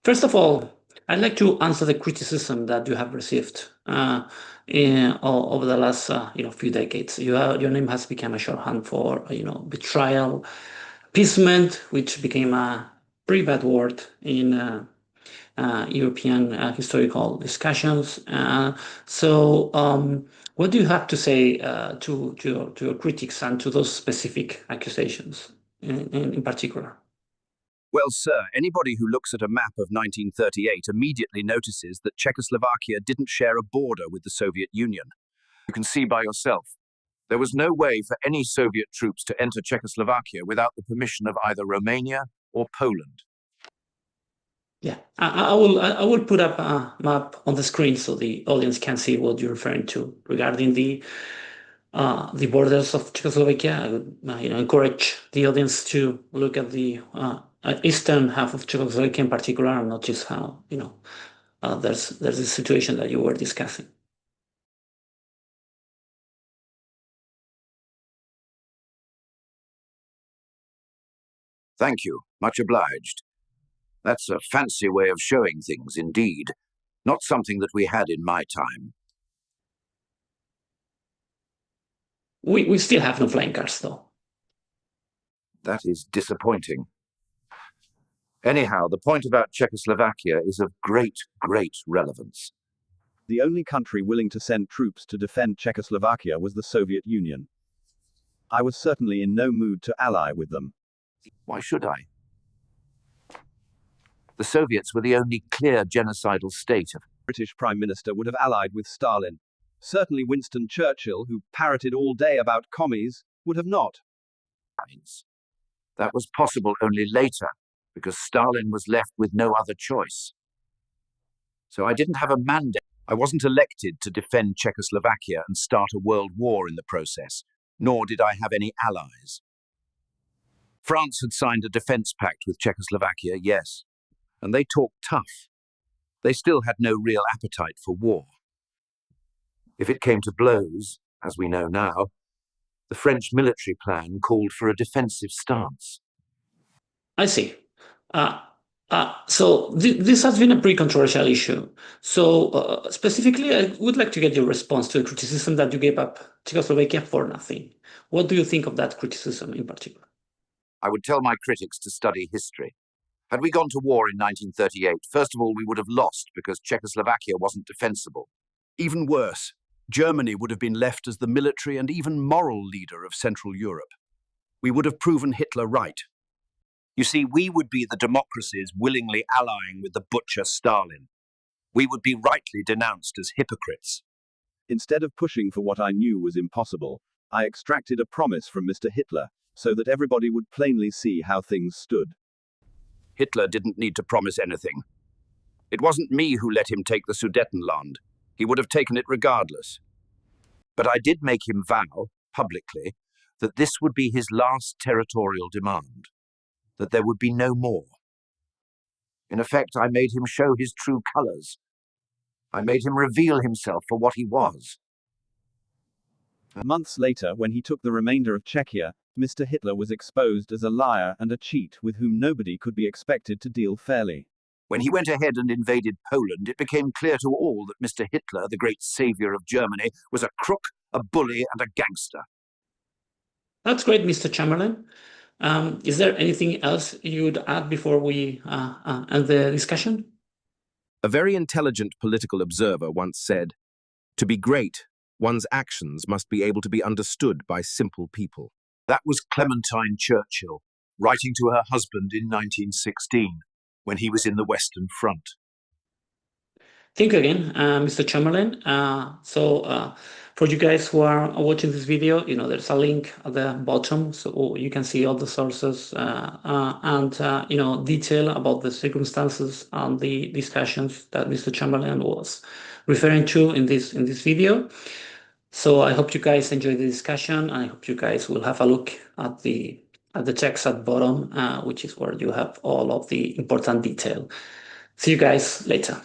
First of all, I'd like to answer the criticism that you have received over the last few decades. Your name has become a shorthand for betrayal, appeasement, which became a pretty bad word in European historical discussions. What do you have to say to your critics and to those specific accusations in particular? Well, sir, anybody who looks at a map of 1938 immediately notices that Czechoslovakia didn't share a border with the Soviet Union. You can see by yourself. There was no way for any Soviet troops to enter Czechoslovakia without the permission of either Romania or Poland. Yeah, I will put up a map on the screen so the audience can see what you're referring to regarding the borders of Czechoslovakia. I would encourage the audience to look at the eastern half of Czechoslovakia in particular, and notice how there's this situation that you were discussing. Thank you, much obliged. That's a fancy way of showing things, indeed. Not something that we had in my time. We still have no flying cars, though. That is disappointing. Anyhow, the point about Czechoslovakia is of great, great relevance. The only country willing to send troops to defend Czechoslovakia was the Soviet Union. I was certainly in no mood to ally with them. Why should I? The Soviets were the only clear genocidal state of... British Prime Minister would have allied with Stalin. Certainly Winston Churchill, who parroted all day about commies, would have not. That was possible only later, because Stalin was left with no other choice. So I didn't have a mandate. I wasn't elected to defend Czechoslovakia and start a world war in the process, nor did I have any allies. France had signed a defense pact with Czechoslovakia, yes, and they talked tough. They still had no real appetite for war. If it came to blows, as we know now, the French military plan called for a defensive stance. I see. So this has been a pretty controversial issue. So specifically, I would like to get your response to the criticism that you gave up Czechoslovakia for nothing. What do you think of that criticism in particular? I would tell my critics to study history. Had we gone to war in 1938, first of all, we would have lost because Czechoslovakia wasn't defensible. Even worse, Germany would have been left as the military and even moral leader of Central Europe. We would have proven Hitler right. You see, we would be the democracies willingly allying with the butcher Stalin. We would be rightly denounced as hypocrites. Instead of pushing for what I knew was impossible, I extracted a promise from Mr. Hitler, so that everybody would plainly see how things stood. Hitler didn't need to promise anything. It wasn't me who let him take the Sudetenland. He would have taken it regardless. But I did make him vow, publicly, that this would be his last territorial demand, that there would be no more. In effect, I made him show his true colors. I made him reveal himself for what he was. Months later, when he took the remainder of Czechia, Mr. Hitler was exposed as a liar and a cheat with whom nobody could be expected to deal fairly. When he went ahead and invaded Poland, it became clear to all that Mr. Hitler, the great savior of Germany, was a crook, a bully, and a gangster. That's great, Mr. Chamberlain. Is there anything else you would add before we end the discussion? A very intelligent political observer once said, "To be great, one's actions must be able to be understood by simple people." That was Clementine Churchill, writing to her husband in 1916, when he was in the Western Front. Thank you again, Mr. Chamberlain. For you guys who are watching this video, there's a link at the bottom, so you can see all the sources and detail about the circumstances and the discussions that Mr. Chamberlain was referring to in this video. So I hope you guys enjoyed the discussion. I hope you guys will have a look at the text at the bottom, which is where you have all of the important detail. See you guys later.